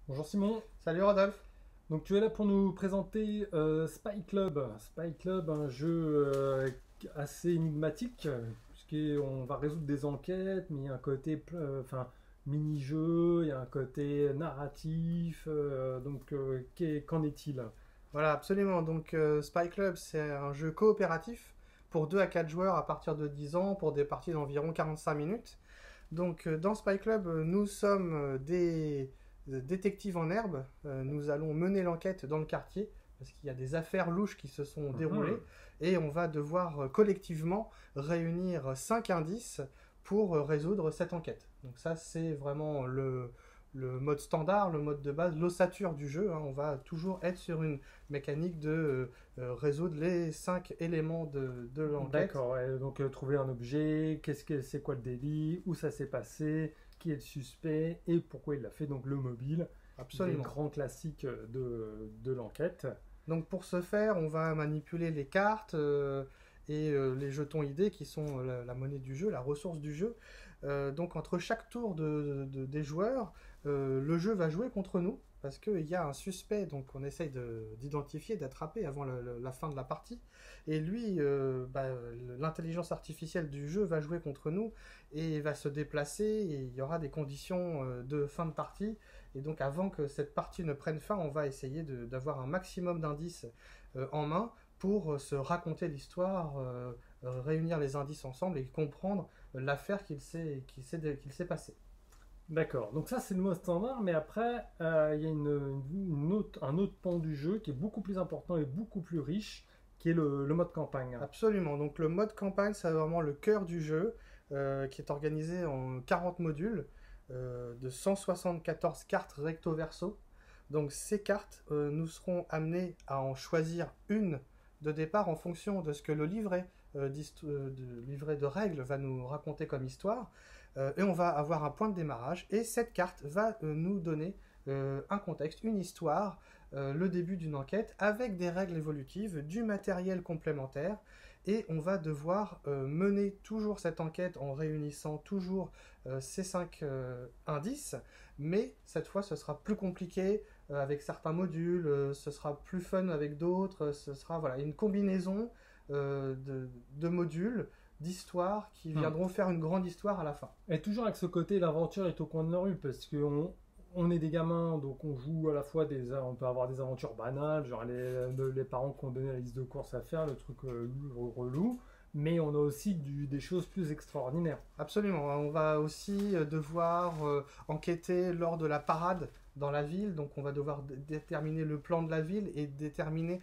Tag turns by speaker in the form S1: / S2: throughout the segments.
S1: Bonjour Simon,
S2: Salut Rodolphe.
S1: donc tu es là pour nous présenter Spy Club. Spy Club, un jeu assez énigmatique, puisqu'on va résoudre des enquêtes, mais il y a un côté mini-jeu, il y a un côté narratif, qu'en est-il?
S2: Voilà, absolument. Donc Spy Club, c'est un jeu coopératif pour 2 à 4 joueurs à partir de 10 ans pour des parties d'environ 45 minutes. Donc dans Spy Club, nous sommes des détectives en herbe. Nous allons mener l'enquête dans le quartier parce qu'il y a des affaires louches qui se sont
S1: Mhm.
S2: déroulées et on va devoir collectivement réunir 5 indices pour résoudre cette enquête. Donc ça, c'est vraiment le mode standard, le mode de base, l'ossature du jeu, hein. On va toujours être sur une mécanique de résoudre les 5 éléments de l'enquête.
S1: D'accord, ouais, donc trouver un objet, c'est quoi le délit, où ça s'est passé, qui est le suspect et pourquoi il l'a fait, donc le mobile, des
S2: Absolument.
S1: grands classiques de l'enquête.
S2: Donc pour ce faire, on va manipuler les cartes et les jetons idées qui sont la monnaie du jeu, la ressource du jeu. Donc entre chaque tour des joueurs, le jeu va jouer contre nous parce qu'il y a un suspect donc on essaye d'identifier, d'attraper avant la fin de la partie. Et lui, l'intelligence artificielle du jeu va jouer contre nous et va se déplacer et il y aura des conditions de fin de partie. Et donc avant que cette partie ne prenne fin, on va essayer d'avoir un maximum d'indices en main pour se raconter l'histoire, réunir les indices ensemble et comprendre l'affaire qu'il s'est passée.
S1: D'accord, donc ça c'est le mode standard, mais après il y a un autre pan du jeu qui est beaucoup plus important et beaucoup plus riche, qui est le mode campagne.
S2: Absolument, donc le mode campagne, c'est vraiment le cœur du jeu, qui est organisé en 40 modules de 174 cartes recto verso. Donc ces cartes, nous serons amenés à en choisir une de départ en fonction de ce que le livret de règles va nous raconter comme histoire. Et on va avoir un point de démarrage. Et cette carte va nous donner un contexte, une histoire, le début d'une enquête avec des règles évolutives, du matériel complémentaire. Et on va devoir mener toujours cette enquête en réunissant toujours ces 5 indices. Mais cette fois, ce sera plus compliqué avec certains modules, ce sera plus fun avec d'autres, ce sera voilà, une combinaison de modules, d'histoires qui
S1: Hmm.
S2: viendront faire une grande histoire à la fin.
S1: Et toujours avec ce côté l'aventure est au coin de la rue, parce on est des gamins, donc on joue à la fois on peut avoir des aventures banales, genre les parents qui ont donné la liste de courses à faire, le truc relou, mais on a aussi des choses plus extraordinaires.
S2: Absolument, on va aussi devoir enquêter lors de la parade dans la ville, donc on va devoir déterminer le plan de la ville et déterminer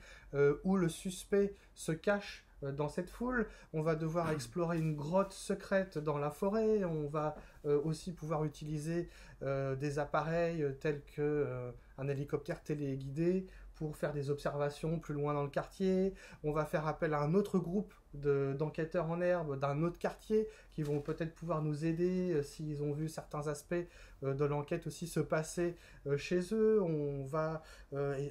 S2: où le suspect se cache dans cette foule. On va devoir explorer une grotte secrète dans la forêt, on va aussi pouvoir utiliser des appareils tels que un hélicoptère téléguidé pour faire des observations plus loin dans le quartier. On va faire appel à un autre groupe d'enquêteurs en herbe d'un autre quartier qui vont peut-être pouvoir nous aider s'ils ont vu certains aspects de l'enquête aussi se passer chez eux. On va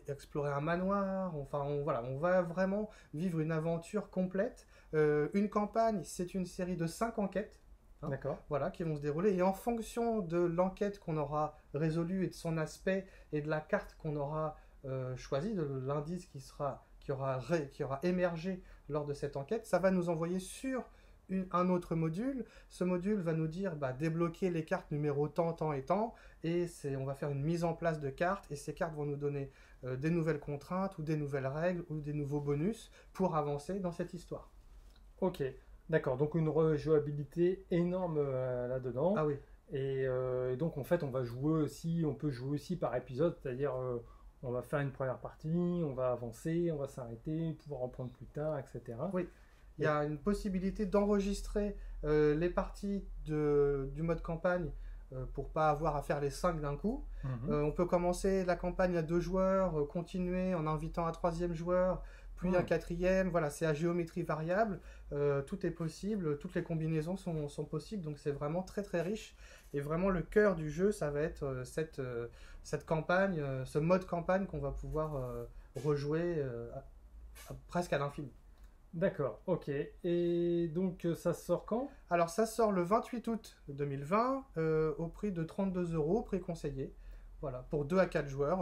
S2: explorer un manoir. Enfin, voilà, on va vraiment vivre une aventure complète. Une campagne, c'est une série de 5 enquêtes. Hein,
S1: D'accord.
S2: voilà, qui vont se dérouler. Et en fonction de l'enquête qu'on aura résolue et de son aspect et de la carte qu'on aura choisie, de l'indice qui aura émergé lors de cette enquête, ça va nous envoyer sur un autre module. Ce module va nous dire débloquer les cartes numéro tant, tant et tant, et on va faire une mise en place de cartes, et ces cartes vont nous donner des nouvelles contraintes, ou des nouvelles règles, ou des nouveaux bonus pour avancer dans cette histoire.
S1: Ok, d'accord, donc une rejouabilité énorme là-dedans.
S2: Ah oui,
S1: Et donc en fait on peut jouer aussi par épisode, c'est-à-dire on va faire une première partie, on va avancer, on va s'arrêter, pouvoir en prendre plus tard, etc.
S2: oui. Il y
S1: Et,
S2: a une possibilité d'enregistrer les parties du mode campagne pour pas avoir à faire les 5 d'un coup.
S1: Mhm.
S2: On peut commencer la campagne à 2 joueurs, continuer en invitant un troisième joueur, puis un
S1: Mhm.
S2: quatrième. Voilà, c'est à géométrie variable. Tout est possible, toutes les combinaisons sont possibles, donc c'est vraiment très très riche. Et vraiment le cœur du jeu, ça va être cette campagne, ce mode campagne qu'on va pouvoir rejouer presque à l'infini.
S1: D'accord, ok. Et donc ça sort quand?
S2: Alors ça sort le 28 août 2020 au prix de 32 euros, prix conseillé. Voilà, pour 2 à 4 joueurs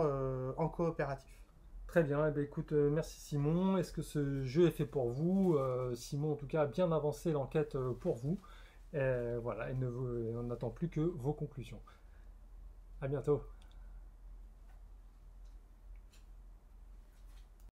S2: en coopératif.
S1: Très bien, eh bien, écoute, merci Simon. Est-ce que ce jeu est fait pour vous? Simon, en tout cas, a bien avancé l'enquête pour vous. Voilà, on n'attend plus que vos conclusions. À bientôt.